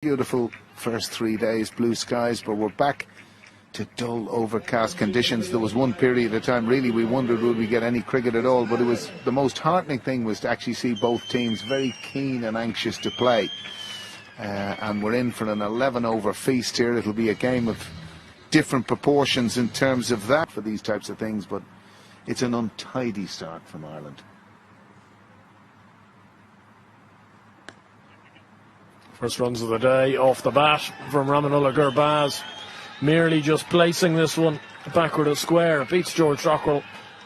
Beautiful first 3 days, blue skies, but we're back to dull, overcast conditions. There was one period of time, really, we wondered would we get any cricket at all, but it was the most heartening thing was to actually see both teams very keen and anxious to play. And we're in for an 11-over feast here. It'll be a game of different proportions in terms of that for these types of things, but it's an untidy start from Ireland. First runs of the day off the bat from Ramanullah Gurbaz. Merely just placing this one backward of square. Beats George Dockrell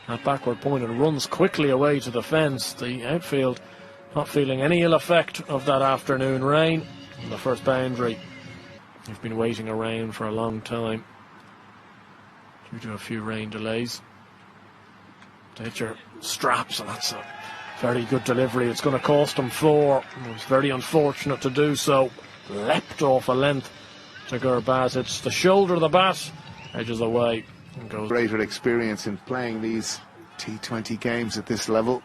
at backward point and runs quickly away to the fence. The outfield not feeling any ill effect of that afternoon rain. And the first boundary. You've been waiting around for a long time due to a few rain delays. Take your straps, and that's a very good delivery. It's going to cost him 4. It was very unfortunate to do so. Leapt off a length to Gurbaz. It's the shoulder of the bat, edges away and goes. Greater experience in playing these T20 games at this level.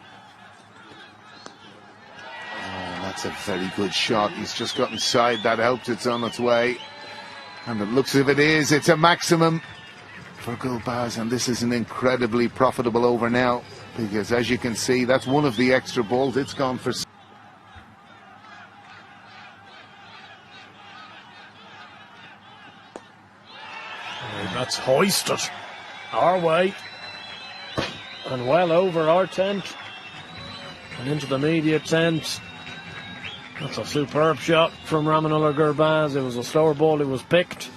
Oh, that's a very good shot. He's just got inside. That helped. It's on its way. And it looks as if it is. It's a maximum for Gurbaz, and this is an incredibly profitable over now. Because as you can see, that's one of the extra balls. It's gone for. That's hoisted our way and well over our tent and into the media tent. That's a superb shot from Ramanullah Gurbaz. It was a slower ball. It was picked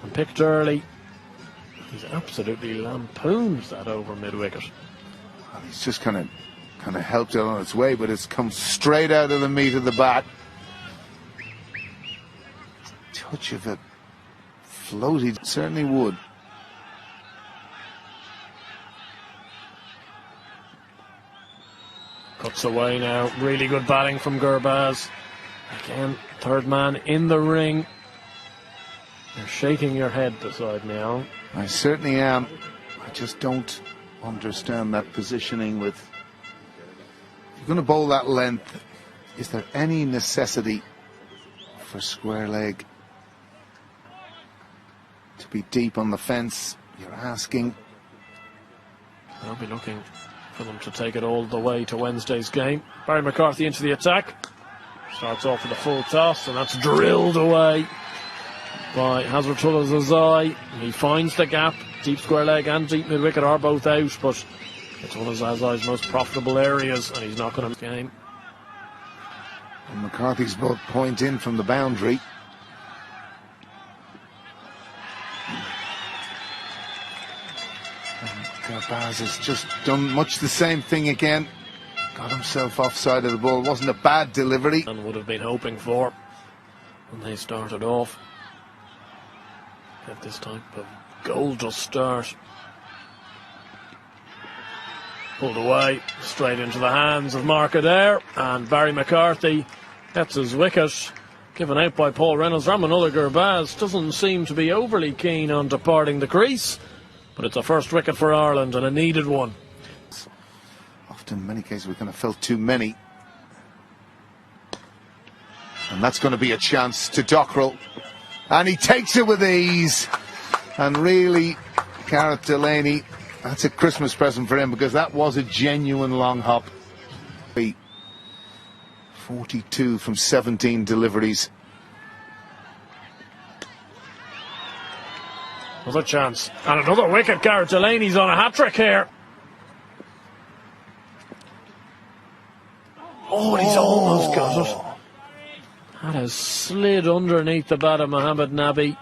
and picked early. He's absolutely lampooned that over mid-wicket. Well, he's just kind of helped it on its way, but it's come straight out of the meat of the bat. Touch of it floated, certainly would. Cuts away now. Really good batting from Gurbaz. Again, third man in the ring. You're shaking your head beside me, Alan. I certainly am. I just don't understand that positioning with. If you're going to bowl that length, is there any necessity for square leg to be deep on the fence? You're asking. I'll be looking for them to take it all the way to Wednesday's game. Barry McCarthy into the attack. Starts off with a full toss, and that's drilled away by Hazratullah Zazai. He finds the gap. Deep square leg and deep mid-wicket are both out, but it's one of Zazai's most profitable areas, and he's not going to game. And McCarthy's brought point in from the boundary. And Gurbaz has just done much the same thing again. Got himself offside of the ball. Wasn't a bad delivery. And would have been hoping for when they started off. At this type of goal-dust start. Pulled away, straight into the hands of Mark Adair, and Barry McCarthy gets his wicket. Given out by Paul Reynolds. Ramanullah Gurbaz doesn't seem to be overly keen on departing the crease, but it's a first wicket for Ireland and a needed one. Often, in many cases, we kind of felt too many. And that's going to be a chance to Dockrell. And he takes it with ease. And really, Gareth Delaney, that's a Christmas present for him, because that was a genuine long hop. 42 from 17 deliveries. Another chance. And another wicket. Gareth Delaney's on a hat-trick here. Oh, he's almost got it. That has slid underneath the bat of Mohamed Nabi.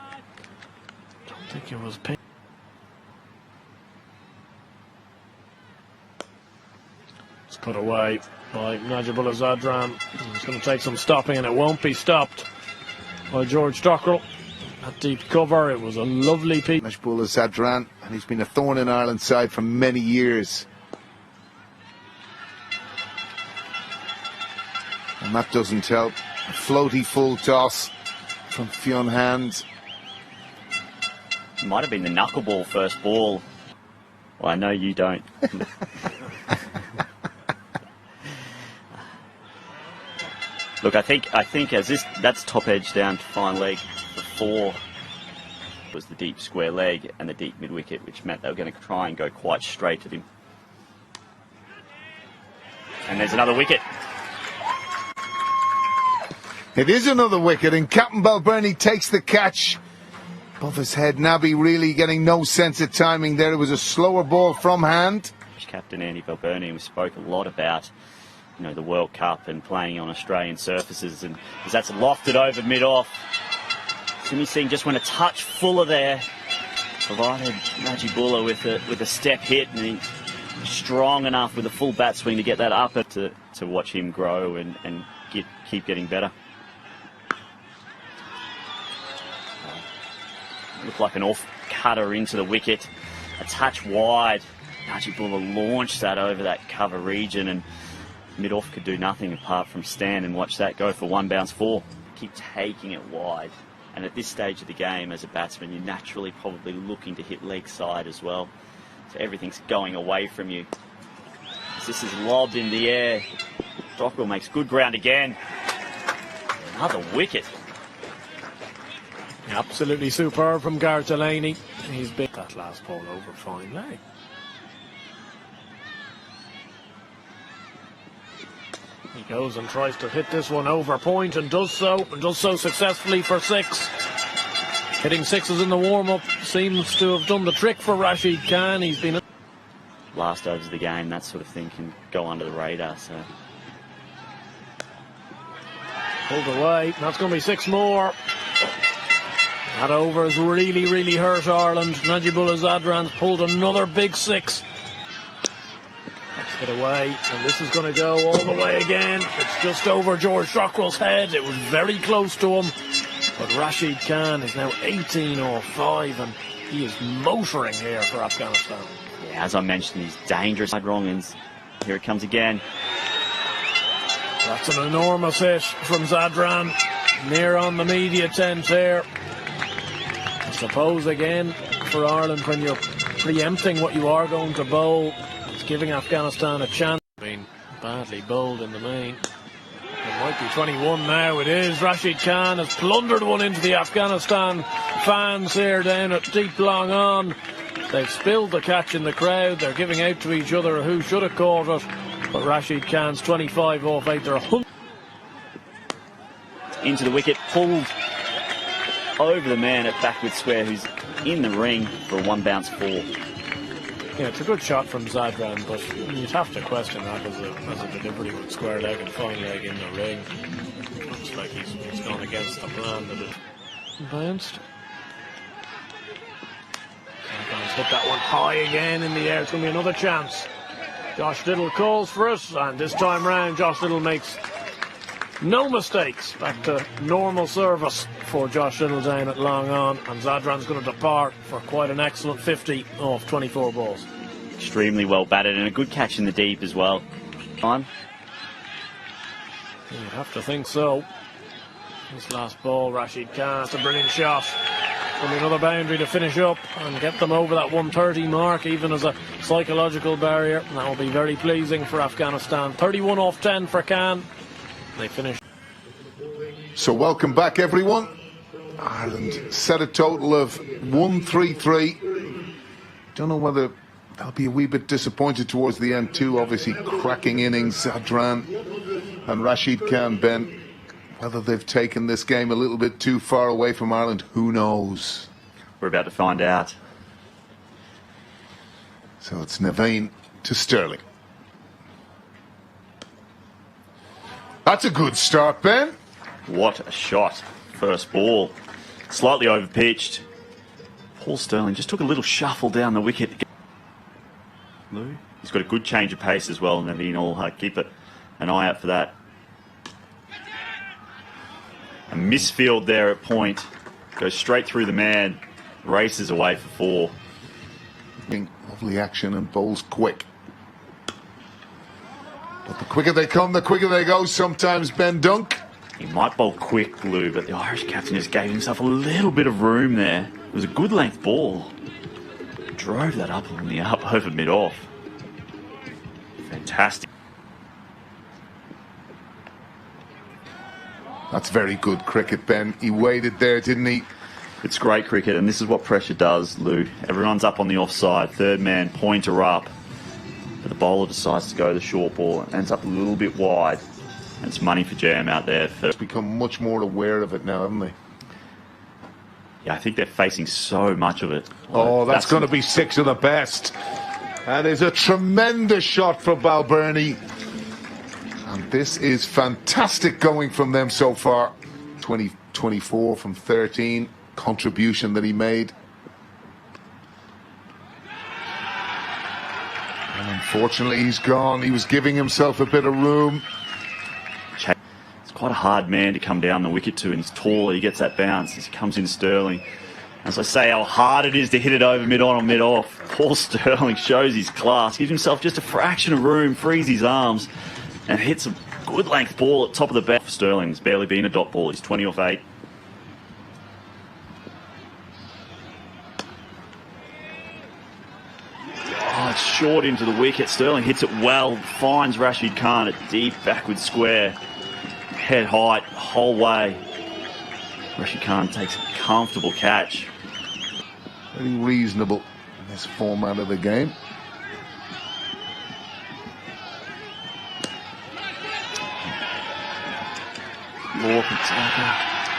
Don't think it was picked. It's put away by Najibullah Zadran. It's going to take some stopping, and it won't be stopped by George Dockrell. At deep cover, it was a lovely piece. Najibullah Zadran, and he's been a thorn in Ireland's side for many years. And that doesn't help. A floaty full toss from Fionn Hand. It might have been the knuckleball first ball. Well, I know you don't. Look, Look, I think that's top edge down to fine leg for 4 was the deep square leg and the deep mid wicket, which meant they were going to try and go quite straight at him. And there's another wicket. It is another wicket, and Captain Balbirnie takes the catch above his head. Nabi really getting no sense of timing there. It was a slower ball from hand. Captain Andy Balbirnie, we spoke a lot about, you know, the World Cup and playing on Australian surfaces, and as that's lofted over mid-off, Simi Singh just went a touch fuller there, provided Najibullah with a step hit, and he's strong enough with a full bat swing to get that up to watch him grow and keep getting better. Looked like an off cutter into the wicket, a touch wide. Najibullah launched that over that cover region, and mid-off could do nothing apart from stand and watch that go for 1 bounce 4. Keep taking it wide. And at this stage of the game, as a batsman, you're naturally probably looking to hit leg side as well. So everything's going away from you. As this is lobbed in the air, Dockrell makes good ground again. Another wicket. Absolutely superb from Gareth Delaney. He's big that last ball over fine leg. He goes and tries to hit this one over point and does so successfully for 6. Hitting 6s in the warm-up seems to have done the trick for Rashid Khan. He's been last overs of the game, that sort of thing can go under the radar. So pulled away. That's going to be 6 more. That over has really hurt Ireland. Najibullah Zadran's pulled another big 6. Get away, and this is going to go all the way again. It's just over George Dockrell's head. It was very close to him, but Rashid Khan is now 18 off 5, and he is motoring here for Afghanistan. Yeah, as I mentioned, he's dangerous. Wrong, and here it comes again. That's an enormous hit from Zadran, near on the media tent here. I suppose again for Ireland, when you're preempting what you are going to bowl, giving Afghanistan a chance. Been badly bowled in the main. It might be 21 now. It is. Rashid Khan has plundered one into the Afghanistan fans here down at deep long on. They've spilled the catch in the crowd. They're giving out to each other who should have caught it. But Rashid Khan's 25 off 8. They're 100. Into the wicket, pulled over the man at backward square, who's in the ring for a 1 bounce 4. Yeah, it's a good shot from Zadran, but you'd have to question that as a delivery with square leg and fine leg in the ring. Looks like he's gone against the plan that it bounced. Zadran's hit that one high again in the air. It's going to be another chance. Josh Little calls for it, and this time round Josh Little makes no mistakes. Back to normal service for Josh Little down at long on, and Zadran's going to depart for quite an excellent 50 off 24 balls. Extremely well batted, and a good catch in the deep as well. You'd have to think so. This last ball, Rashid Khan, it's a brilliant shot. Going to be another boundary to finish up and get them over that 130 mark, even as a psychological barrier. And that will be very pleasing for Afghanistan. 31 off 10 for Khan. They finish. So welcome back, everyone. Ireland set a total of 133. Don't know whether they'll be a wee bit disappointed towards the end too. Obviously cracking innings, Zadran and Rashid Khan, Ben. Whether they've taken this game a little bit too far away from Ireland, who knows? We're about to find out. So it's Naveen to Sterling. That's a good start, Ben. What a shot. First ball. Slightly overpitched. Paul Sterling just took a little shuffle down the wicket. Lou, he's got a good change of pace as well, and Naveen will keep an eye out for that. A misfield there at point. Goes straight through the man. Races away for 4. Lovely action and bowls quick. But the quicker they come, the quicker they go sometimes, Ben Dunk. He might bowl quick, Lou, but the Irish captain just gave himself a little bit of room there. It was a good length ball. Drove that up on the up over mid-off. Fantastic. That's very good cricket, Ben. He waited there, didn't he? It's great cricket, and this is what pressure does, Lou. Everyone's up on the offside, third man, pointer up. But the bowler decides to go the short ball and ends up a little bit wide. And it's money for Jam out there. They've become much more aware of it now, haven't they? Yeah, I think they're facing so much of it. Oh, that's going to be 6 of the best. That is a tremendous shot from Balbirnie. And this is fantastic going from them so far. 24 from 13. Contribution that he made. And unfortunately he's gone. He was giving himself a bit of room. It's quite a hard man to come down the wicket to, and he's taller. He gets that bounce as he comes in Sterling. As I say, how hard it is to hit it over mid-on or mid-off. Paul Sterling shows his class, gives himself just a fraction of room, frees his arms, and hits a good length ball at top of the bat. Sterling's barely been a dot ball. He's 20 off 8. Oh, it's short into the wicket. Sterling hits it well, finds Rashid Khan at deep backward square. Head height, whole way. Rashid Khan takes a comfortable catch. Very reasonable in this format of the game.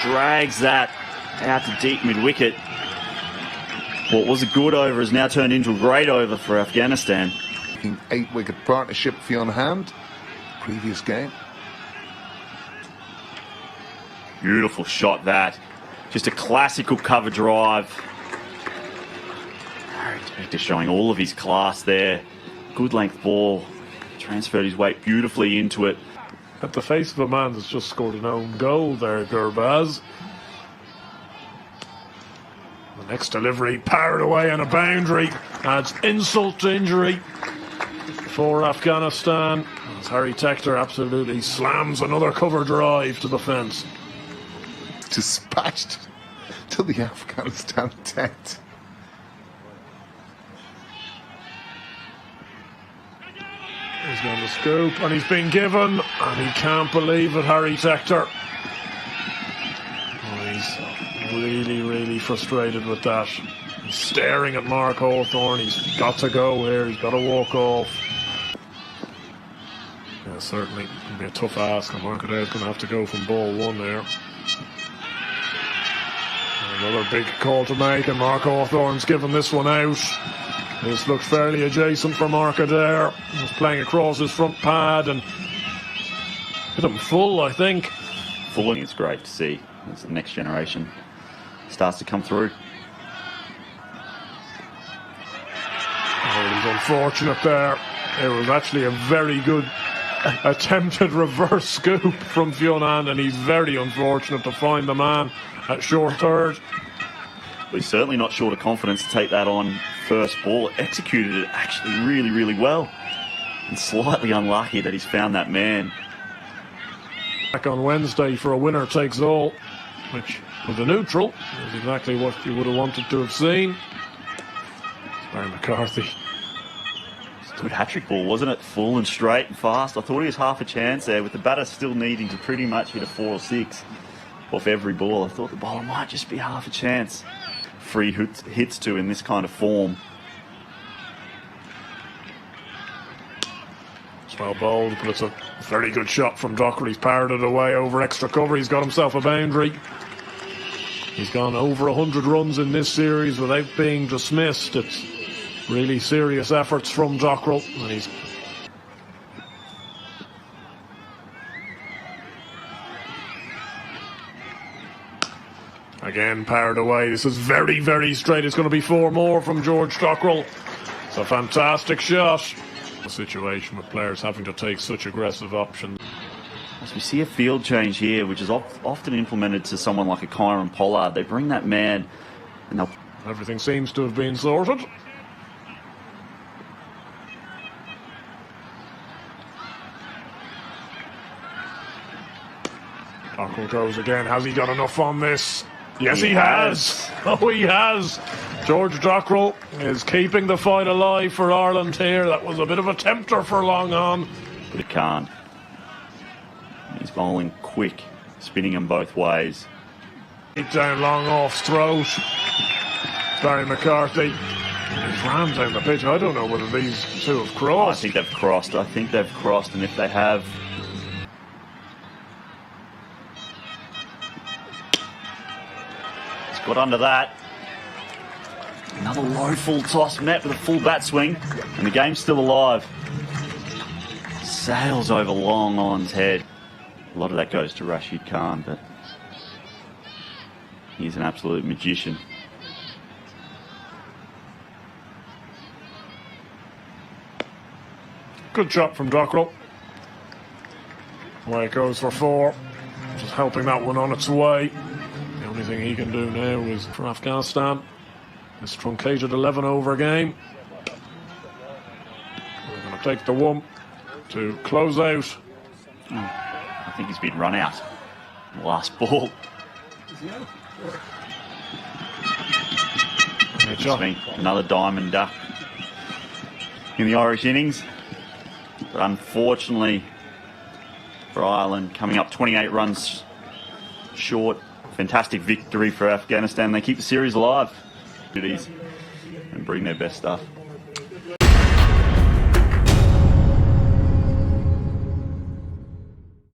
Drags that out to deep mid-wicket. What was a good over has now turned into a great over for Afghanistan. 8-wicket partnership for you on hand. Previous game. Beautiful shot that. Just a classical cover drive. Just showing all of his class there. Good length ball. Transferred his weight beautifully into it. At the face of a man that's just scored an own goal there, Gurbaz. The next delivery, powered away on a boundary, adds insult to injury for Afghanistan. As Harry Tector absolutely slams another cover drive to the fence. Dispatched to the Afghanistan tent. He's going to scoop, and he's been given, and he can't believe it, Harry Tector. Oh, he's really, really frustrated with that. He's staring at Mark Hawthorne. He's got to go here. He's got to walk off. Yeah, certainly it'll be a tough ask, and Mark Adair's going to have to go from ball 1 there. Another big call to make, and Mark Hawthorne's given this one out. This looks fairly adjacent for Mark Adair. He's playing across his front pad and hit him full, I think. Full, it's great to see as the next generation starts to come through. Oh, he's unfortunate there. It was actually a very good attempted reverse scoop from Fionn, and he's very unfortunate to find the man at short third. But he's certainly not short of confidence to take that on first ball. Executed it actually really, really well. And slightly unlucky that he's found that man. Back on Wednesday for a winner takes all, which was a neutral. It was exactly what you would have wanted to have seen. Barry McCarthy. It's a good hat-trick ball, wasn't it? Full and straight and fast. I thought he was half a chance there, with the batter still needing to pretty much hit a 4 or 6 off every ball. I thought the bowler might just be half a chance. Free hits to in this kind of form. It's well bowled, but it's a very good shot from Docker. He's powered it away over extra cover. He's got himself a boundary. He's gone over 100 runs in this series without being dismissed. It's really serious efforts from Dockrell, and he's again powered away. This is very, very straight. It's going to be 4 more from George Dockrell. It's a fantastic shot. A situation with players having to take such aggressive options. As we see a field change here, which is often implemented to someone like a Kyron Pollard, they bring that man and they'll... Everything seems to have been sorted. Dockrell goes again. Has he got enough on this? Yes, he has. Oh, he has. George Dockrell is keeping the fight alive for Ireland here. That was a bit of a tempter for long on. But it can't. He's bowling quick spinning them both ways. Deep down long off's throat. Barry McCarthy. He's ran down the pitch. I don't know whether these two have I crossed. think they've crossed. I think they've crossed, and if they have... It's got under that. Another low full toss met with a full bat swing, and the game's still alive. Sails over long on's head. A lot of that goes to Rashid Khan, but he's an absolute magician. Good shot from Dockrell. Away it goes for 4. Just helping that one on its way. The only thing he can do now is for Afghanistan. This truncated 11 over game. We're going to take the one to close out. I think he's been run out. Last ball. It's been another diamond duck in the Irish innings. But unfortunately for Ireland, coming up 28 runs short. Fantastic victory for Afghanistan. They keep the series alive. And bring their best stuff.